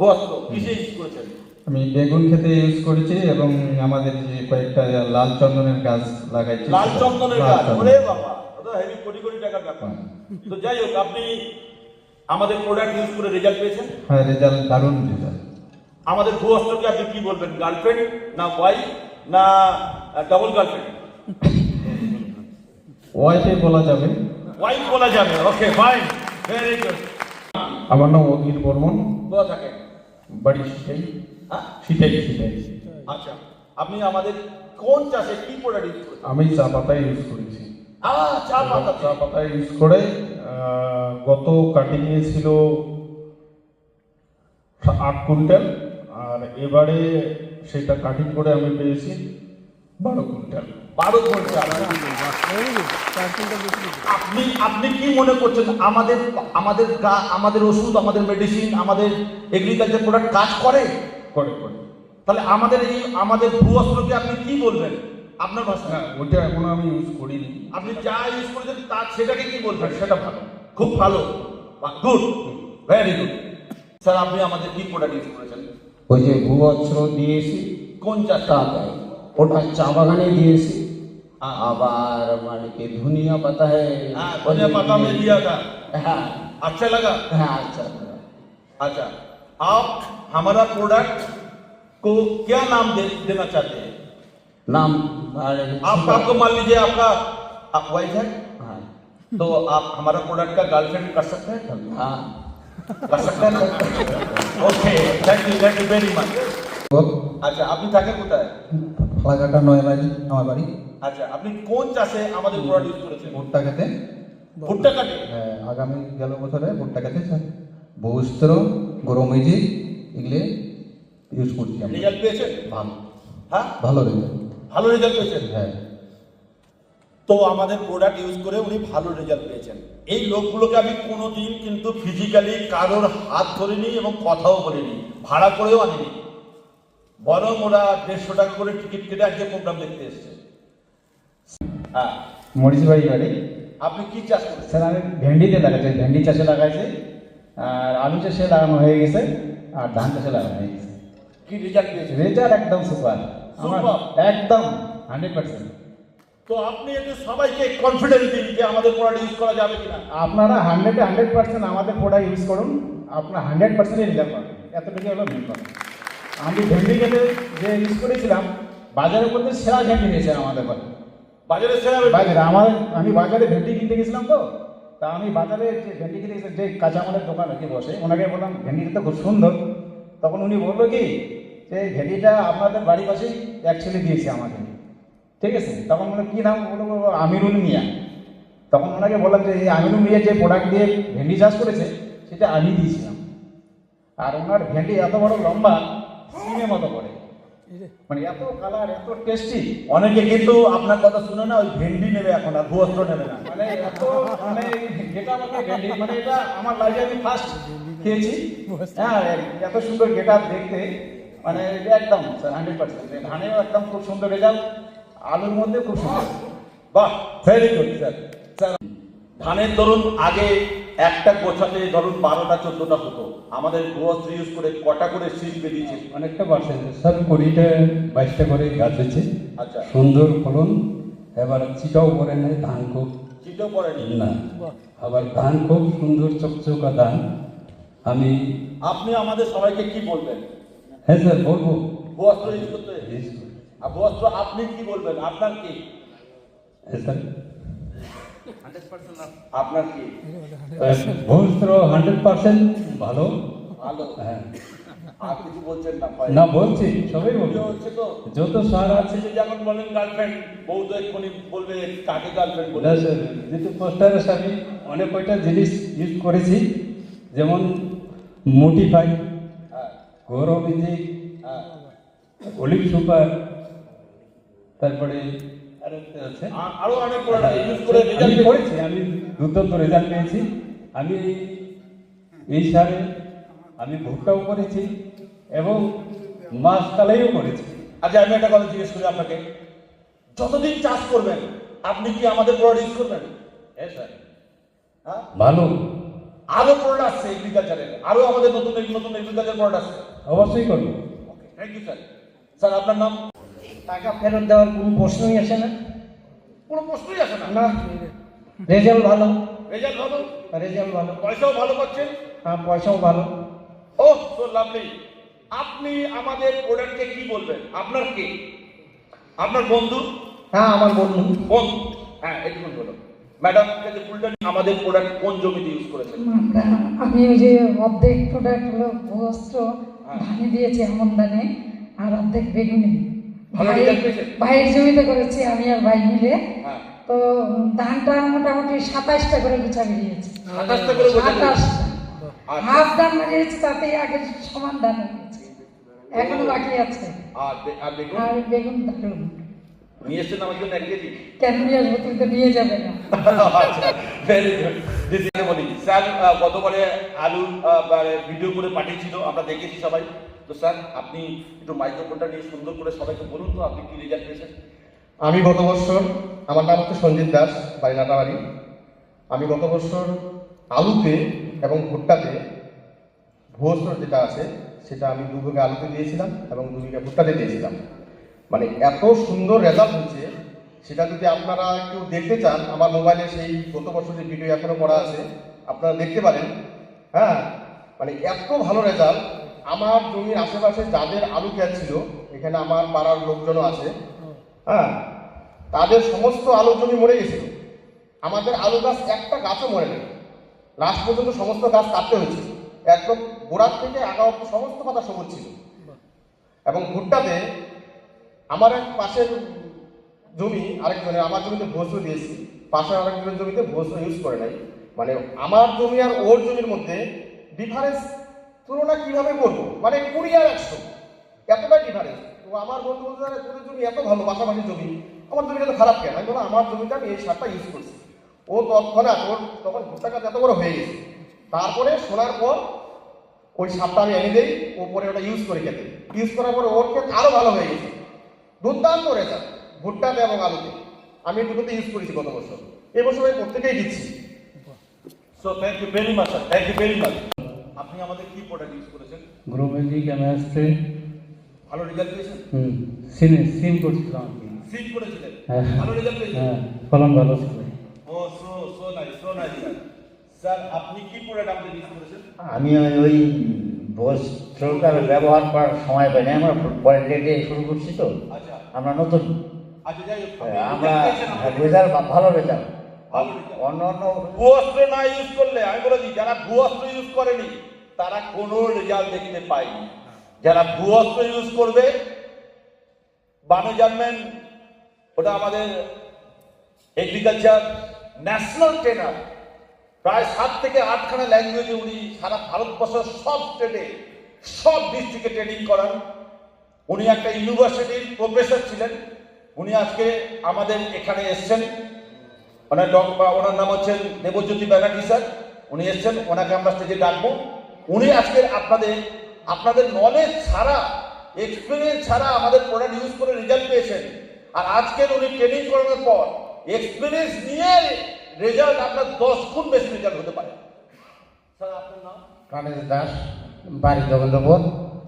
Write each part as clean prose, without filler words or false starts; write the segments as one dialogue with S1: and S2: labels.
S1: ভুয়াস্ত্র কিসে ইউজ করেছেন?
S2: আমি বেগুন খেতে ইউজ করেছি এবং আমাদের যে কয়েকটা লাল চন্দনের গাছ লাগাইছি।
S1: লাল চন্দনের গাছ, ওরে বাবা, ওটা হেভি কোটি কোটি টাকার ব্যাপার। তো যাই হোক, আপনি আমাদের প্রোডাক্ট ইউজ করে রেজাল্ট পেয়েছেন?
S2: হ্যাঁ, রেজাল্ট দারুণ রেজাল্ট।
S1: আমাদের ভুয়াস্ত্রকে আপনি কি বলবেন? গার্লফ্রেন্ড না ওয়াইফ না ডাবল গার্লফ্রেন্ড?
S2: ওয়াইফে বলা যাবে।
S1: ওয়াইফ বলা যাবে, ওকে ফাইন, ভেরি গুড।
S2: আমার নাম অধীর বর্মন,
S1: কোথা থাকে?
S2: বাড়ি সিটাই।
S1: হ্যাঁ,
S2: সিটাই সিটাই।
S1: আচ্ছা, আপনি আমাদের কোন চাষে কি প্রোডাক্ট ইউজ করেছেন?
S2: আমি চা পাতা ইউজ করেছি।
S1: চা পাতা।
S2: চা পাতা ইউজ করে গত কাটিংয়ে ছিল 8 কুইন্টাল, আর এবারে সেটা কাটিং করে আমি পেয়েছি 12 কুইন্টাল।
S1: 12 কুইন্টাল। আপনি কি মনে করছেন আমাদের ওষুধ, আমাদের মেডিসিন, আমাদের এগ্রিকালচার প্রোডাক্ট কাজ করে?
S2: করে।
S1: তাহলে আমাদের ভুয়াস্ত্রকে আপনি কি বলবেন আপনার ভাষায়?
S2: হ্যাঁ, ওটা এখনো আমি ইউজ করিনি।
S1: আপনি যা ইউজ করেছেন সেটাকে কি বলবেন?
S2: সেটা ভালো,
S1: খুব ভালো, গুড, ভেরি গুড। স্যার, আপনি আমাদের কি প্রোডাক্ট ইউজ করেছেন?
S3: ওই যে ভুবস্ত্র দিয়েছি,
S1: কোন চাষটা?
S3: ওটা চা বাগানে দিয়েছি। আবার মানে কি ধনিয়া পাতা
S1: धनिया पत्ता में दिया था,
S3: हाँ
S1: अच्छा लगा?
S3: हाँ अच्छा लगा।
S1: अच्छा, आप हमारा प्रोडक्ट को क्या नाम देना चाहते हैं?
S3: नाम
S1: आपको मान लीजिए आप वाइफ है,
S3: हाँ
S1: तो आप हमारा प्रोडक्ट का गर्लफ्रेंड कर सकते हैं?
S3: हाँ
S1: कर सकते हैं। Okay, thank you very much. আচ্ছা, আপনি থাকেন কোথায়?
S2: ফালাকাটা নয়বাড়ি আমার বাড়ি।
S1: আচ্ছা, আপনি কোন চাষে আমাদের প্রোডাক্ট ইউজ করেছেন?
S2: ভুট্টা খেতে।
S1: ভুট্টা কাটে?
S2: হ্যাঁ, আগামী গেল বছরে ভুট্টা খেতে বহুস্ত্র গরমেজি এগুলো ইউজ করছি।
S1: রেজাল্ট পেয়েছেন?
S2: ভালো,
S1: হ্যাঁ,
S2: ভালো রেজাল্ট।
S1: ভালো রেজাল্ট পেয়েছেন।
S2: হ্যাঁ,
S1: তো আমাদের প্রোডাক্ট ইউজ করে উনি ভালো রেজাল্ট পেয়েছেন। এই লোকগুলোকে আমি কোনোদিন কিন্তু ফিজিক্যালি কারোর হাত ধরিনি এবং কথাও বলিনি, ভাড়া করেও আনিনি, বরং ওরা 150 টাকা করে টিকিট কেটে আজকে প্রোগ্রাম দেখতে এসছে। হ্যাঁ,
S2: মরিচবাড়ি বাড়ি।
S1: আপনি কি চাষ করেছেন?
S2: স্যার, আমি ভেন্ডিতে লাগাইছি, ভেন্ডি চাষে লাগাইছি, আর আলু চাষে লাগানো হয়ে গেছে, আর ধান চাষে লাগানো হয়ে গেছে।
S1: কি রেজাল্ট পেয়েছেন?
S2: রেজাল্ট একদম সুপার, আমার
S1: Super?
S2: একদম 100%।
S1: তো আপনি একটু সবাইকে কনফিডেন্স দিন যে আমাদের প্রোডাক্ট ইউজ করা যাবে কিনা।
S2: আপনারা 100% আমাদের প্রোডাক্ট ইউজ করুন, আপনার 100% রেজাল্ট পাবেন, এতটুকু হলো মেন কথা। আমি ভেন্ডি খেতে যে ইউজ করেছিলাম, বাজারের মধ্যে সেরা ভেন্ডি হয়েছে আমাদের
S1: বাজারে সেরা
S2: বাজারে। আমি বাজারে ভেন্ডি কিনতে গেছিলাম, তো তা আমি বাজারে যে ভেন্ডি কিনতে গেছিলাম, যে কাঁচামালের দোকান আর কি বসে, ওনাকে বললাম ভেন্ডিটা তো খুব সুন্দর। তখন উনি বললো কি যে ভেন্ডিটা আপনাদের বাড়ির পাশেই অ্যাকচুয়ালি দিয়েছে আমাকে, ঠিক আছে। তখন বললো কী নাম? বললো আমিরুল মিয়া। তখন ওনাকে বললাম যে এই আমিরুল মিয়া যে প্রোডাক্ট দিয়ে ভেন্ডি চাষ করেছে সেটা আমি দিয়েছিলাম। আর ওনার ভেন্ডি এত বড় লম্বা, সিমের মতো করে, মানে এত কালার, এত টেস্টি।
S1: অনেকে কিন্তু আপনার কথা শুনে না ওই ভেন্ডি নেবে এখন, আর ভুয়াস্ত্র নেবে না।
S2: মানে এত মানে যেটা আমাকে ভেন্ডি, মানে এটা আমার লাইফে আমি ফার্স্ট খেয়েছি। হ্যাঁ, এত সুন্দর গেট দেখতে, মানে এটা একদম 100%। ধানেও একদম খুব সুন্দর রেজাল্ট, আলুর মধ্যে খুব সুন্দর।
S1: বাহ, ভেরি গুড স্যার। স্যার, ধানের ধরুন আগে একটা গোছাতে ধরুন 12টা 14টা হতো, আমাদের ভুয়াস্ত্র ইউজ করে কটা করে শীষ বেরিয়েছে?
S4: অনেকটা বাড়ছে স্যার, 20টা 22টা করে গাছ হচ্ছে।
S1: আচ্ছা,
S4: সুন্দর ফলন। এবার চিটাও করে নেয় ধান, খুব
S1: চিটেও পড়েনি
S4: না, আবার ধান খুব সুন্দর চকচকা ধান।
S1: আপনি আমাদের সবাইকে কি বলবেন?
S4: হ্যাঁ স্যার, বলবো।
S1: ভুয়াস্ত্র ইউজ করতে, আর ভুয়াস্ত্র আপনি কি বলবেন? আপনার কি?
S4: হ্যাঁ স্যার,
S1: আপনার কি?
S4: ভূমিস্ত্র 100% ভালো।
S1: ভালো।
S4: হ্যাঁ,
S1: আর কিছু বলছেন না?
S4: না বলছি, সবাই বলবো।
S1: ভিডিও হচ্ছে তো,
S4: যত সার আছে।
S1: যে যেমন বলেন গার্লফ্রেন্ড, বউ তো এক্ষুনি বলবে কাকে গার্লফ্রেন্ড বলে।
S4: না স্যার, যেহেতু পোস্টারে আমি অনেক কয়টা জিনিস ইউজ করেছি, যেমন মোটিফাই,
S1: হ্যাঁ,
S4: গৌরব মিউজিক,
S1: হ্যাঁ,
S4: অলিভ সুপার, তারপরে আরো আছে।
S1: আরো অনেক প্রোডাক্ট ইউজ করে
S4: আমি
S1: রেজাল্ট
S4: করেছি, আমি দুর্দান্ত রেজাল্ট পেয়েছি। আমি এই সারে আমি ভুট্টাও করেছি এবং মাছ কালাইও করেছি।
S1: আচ্ছা, আমি একটা কথা জিজ্ঞেস করি আপনাকে, যতদিন চাষ করবেন আপনি কি আমাদের প্রোডাক্ট ইউজ করবেন?
S4: হ্যাঁ স্যার,
S1: হ্যাঁ,
S4: ভালো।
S1: আরো প্রোডাক্ট আসছে এগ্রিকালচারের, আরো আমাদের নতুন নতুন এগ্রিকালচার প্রোডাক্ট আসছে।
S4: অবশ্যই করবো।
S1: Thank you sir. স্যার আপনার নাম?
S5: টাকা ফেরত দেওয়ার কোনো প্রশ্নই আসে না।
S1: কোনো প্রশ্নই আসে না।
S5: না, রেজাল্ট ভালো,
S1: রেজাল্ট ভালো,
S5: রেজাল্ট ভালো,
S1: পয়সাও ভালো পাচ্ছেন।
S5: হ্যাঁ পয়সাও ভালো।
S1: ও সো লাভলি। আপনি আমাদের প্রোডাক্টকে কি বলবেন? আপনার কে? আপনার বন্ধু?
S5: হ্যাঁ আমার বন্ধু।
S1: বন্ধু, হ্যাঁ একটু বলো ম্যাডাম, যে ফুলটা আমাদের প্রোডাক্ট কোন জমিতে ইউজ করেছেন?
S6: আমি ওই যে অর্ধেক প্রোডাক্ট হলো ভূবস্ত্র ধানে দিয়েছি আমন্দানে, আর অর্ধেক বেগুনে।
S1: ভালো রেজাল্ট পেয়েছেন?
S6: ভাইয়ের জমিতে করেছি আমি আর ভাই মিলে।
S1: হ্যাঁ,
S6: তো ধানটা মোটামুটি 27টা করে গুছা বেরিয়েছে।
S1: 27টা করে বোঝা যায়।
S6: 27টা
S1: আচ্ছা।
S6: হাফ ধান বেরিয়েছে, তাতে আগের সমান ধান হয়েছে, এখনো বাকি আছে।
S1: আর দেখুন
S6: আর বেগুন দারুন।
S1: নিয়ে এসছেন আমার জন্য 1 কেজি।
S6: কেন নিয়ে আসবো, তুমি তো নিয়ে যাবে না।
S1: আচ্ছা, ভেরি গুড। দিদিকে বলি স্যার, গতবারে আলু ভিডিও করে পাঠিয়েছিল, আমরা দেখেছি সবাই। তো স্যার আপনি একটু মাইক্রোফোনটা নিয়ে সুন্দর করে সবাইকে বলুন তো আপনি কি রেজাল্ট পেয়েছেন?
S7: আমি গত বছর, আমার নাম হচ্ছে সঞ্জিত দাস, বাড়ি নাটাবাড়ি। আমি গত বছর আলুতে এবং ভুট্টাতে ভুয়স্ত্র যেটা আছে সেটা আমি 2 বিঘা আলুতে দিয়েছিলাম এবং 2 বিঘা ভুট্টাতে দিয়েছিলাম। মানে এত সুন্দর রেজাল্ট হয়েছে, সেটা যদি আপনারা একটু দেখতে চান, আমার মোবাইলে সেই গত বছরের ভিডিও এখনো করা আছে, আপনারা দেখতে পারেন। হ্যাঁ, মানে এত ভালো রেজাল্ট। আমার জমির আশেপাশে যাদের আলু ক্ষেত ছিল, এখানে আমার পাড়ার লোকজনও আছে, হ্যাঁ, তাদের সমস্ত আলু জমি মরে গেছিল। আমাদের আলু গাছ একটা গাছও মরে নেই। লাস্ট পর্যন্ত সমস্ত গাছ কাটতে হয়েছে, একদম গোড়ার থেকে আগা অব্দি সমস্ত পাতা সবুজ ছিল। এবং ভুট্টাতে আমার এক পাশের জমি, আরেকজনের, আমার জমিতে ভুয়স্ত্র দিয়েছি, পাশের আরেকজনের জমিতে ভুয়স্ত্র ইউজ করে নাই। মানে আমার জমি আর ওর জমির মধ্যে ডিফারেন্স তুলনা কিভাবে করবো, মানে 20 আর 100, এতটাই ডিফারেন্স। তো আমার বন্ধু বলতে তোদের জমি এত ভালো, পাশাপাশি জমি, আমার জমিটা তো খারাপ কেন? আমি বললাম আমার জমিতে আমি এই সারটা ইউজ করছি। ও তৎক্ষণাৎ, ওর তখন ভুট্টা গাছ এত বড় হয়ে গেছে, তারপরে শোনার পর ওই সারটা আমি এনে দিই, ও পরে ওটা ইউজ করে খেতে, ইউজ করার পরে ওর ক্ষেত আরো ভালো হয়ে গেছে। দুর্দান্ত রেজাল্ট ভুট্টাতে এবং আলুতে। আমি দুটোতে ইউজ করেছি গত বছর, এবছর আমি প্রত্যেকেই দিচ্ছি।
S1: So thank you very much sir, thank you very much. আপনি আমাদের কি প্রোডাক্ট ইউজ করেছেন?
S4: গ্রোমেজিক কেমিস্ট্রি।
S1: ভালো রেজাল্ট পেয়েছেন?
S4: সিম করছিলাম আর কি।
S1: সিল করেছিলেন,
S4: হ্যাঁ।
S1: ভালো রেজাল্ট পেয়েছেন?
S4: হ্যাঁ, ফলন ভালো ছিল।
S1: ও so nice, so nice sir. Sir আপনি কি প্রোডাক্ট আমাদের ইউজ করেছেন?
S8: আমি ওই বস্ত্রটা ব্যবহার করার সময় পাই না, আমরা পরে ডেটে শুরু করছি তো,
S1: আচ্ছা
S8: আমরা নতুন,
S1: আচ্ছা, যাই হোক,
S8: আমরা
S1: পেয়েছেন আমাদের?
S8: রেজাল্ট ভালো রেজাল্ট।
S1: ভালো result।
S8: অন্য অন্য
S1: ভুয়স্ত্র না ইউজ করলে, আমি বলে দিই, যারা ভুয়স্ত্র ইউজ করেনি তারা কোনো রেজাল্ট দেখতে পায়নি। যারা ভুয়স্ত্র ইউজ করবে, বানু জানবেন, ওটা আমাদের এগ্রিকালচার ন্যাশনাল ট্রেনার, প্রায় 7 থেকে 8খানা ল্যাঙ্গুয়েজে উনি সারা ভারতবর্ষের সব স্টেটে, সব ডিস্ট্রিক্টে ট্রেনিং করান। উনি একটা ইউনিভার্সিটির প্রফেসর ছিলেন। উনি আজকে আমাদের এখানে এসছেন। ওনার নাম হচ্ছেন দেবজ্যোতি ব্যানার্জি স্যার। উনি এসছেন, ওনাকে আমরা স্টেজে ডাকবো। উনি আজকে আপনাদের নলেজ ছাড়া, এক্সপিরিয়েন্স ছাড়া আমাদের প্রোডাক্ট ইউজ করে রেজাল্ট পেয়েছেন। আর আজকের উনি ট্রেনিং করানোর পর এক্সপিরিয়েন্স নিয়ে রেজাল্ট আপনার 10 গুণ বেশি রেজাল্ট হতে পারে। স্যার আপনার নাম?
S8: প্রাণেশ দাস, বাড়ি গোবিন্দপুর।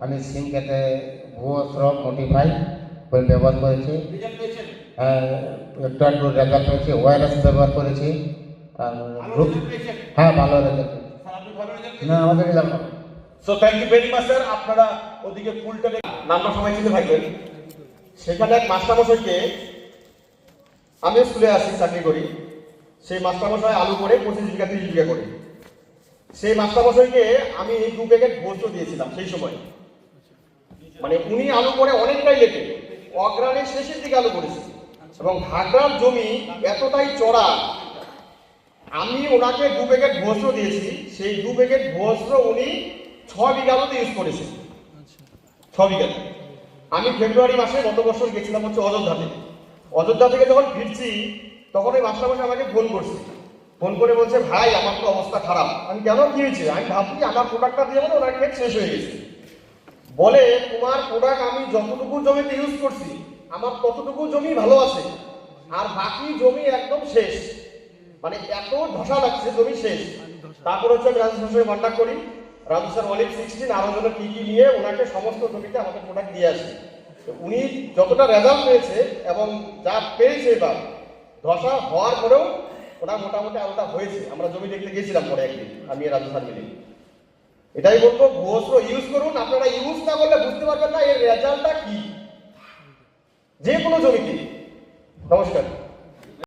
S8: আমি সিম খেতে ভুয়স্ত্র মোটিফাই বই ব্যবহার করেছি,
S1: রেজাল্ট পেয়েছেন?
S8: একটু একটু রেজাল্ট পেয়েছি। ওয়াইরাস ব্যবহার করেছি।
S1: ভালো রেজাল্ট পেয়েছেন?
S8: হ্যাঁ ভালো রেজাল্ট।
S1: স্যার আপনি ভালো রেজাল্ট পেয়েছেন?
S8: না আমাদের রেজাল্ট ভালো।
S1: So thank you very much sir. আপনারা ওদিকে ফুলটাকে
S7: নামটা সময় চিনতে থাকবেন। সেখানে এক মাস্টারমশাইকে, আমি স্কুলে আসি, চাকরি করি, সেই মাস্টারমশাই আলু করে 25 বিঘা 30 বিঘা করে। সেই মাস্টারমশাইকে আমি 2 প্যাকেট ভোস্ত দিয়েছিলাম সেই সময়। মানে উনি আলু করে অনেকটাই লেটে, অগ্রাণের শেষের দিকে আলু করেছে, এবং ঘাগড়ার জমি এতটাই চড়া। আমি ওনাকে 2 প্যাকেট ভোস্ত দিয়েছি, সেই 2 প্যাকেট ভোস্ত উনি 6 বিঘা আলুতে ইউজ করেছে, 6 বিঘাতে। আমি ফেব্রুয়ারি মাসে গত বছর গেছিলাম হচ্ছে অযোধ্যাতে। অযোধ্যা থেকে যখন ফিরছি, তখন ওই মাস্টারমশাই আমাকে ফোন করছে। ফোন করে বলছে, ভাই আমার তো অবস্থা খারাপ। আমি কেন, কি হয়েছে? আমি ভাবছি আমার প্রোডাক্টটা দিয়ে বলে ওনার ক্ষেত শেষ হয়ে গেছে। বলে, তোমার প্রোডাক্ট আমি যতটুকু জমিতে ইউজ করছি, আমার ততটুকু জমি ভালো আছে, আর বাকি জমি একদম শেষ। মানে এত ধসা লাগছে, জমি শেষ। তারপর হচ্ছে আমি রাজু স্যারের সঙ্গে কন্ট্যাক্ট করি, রাজু স্যার অলিভ 16 আরো জন্য কি কি নিয়ে ওনাকে সমস্ত জমিতে আমাদের প্রোডাক্ট দিয়ে আসি। তো উনি যতটা রেজাল্ট পেয়েছে এবং যা পেয়েছে এবার ধসা হওয়ার পরেও ওটা মোটামুটি আলোটা হয়েছে। আমরা জমি দেখতে গেছিলাম পরে একদিন, আমি আর রাজু স্যার মিলে। এটাই বলবো, ভূঅস্ত্র ইউজ করুন। আপনারা ইউজ না করলে বুঝতে পারবেন না এর রেজাল্টটা কি, যে কোনো জমিতে। নমস্কার।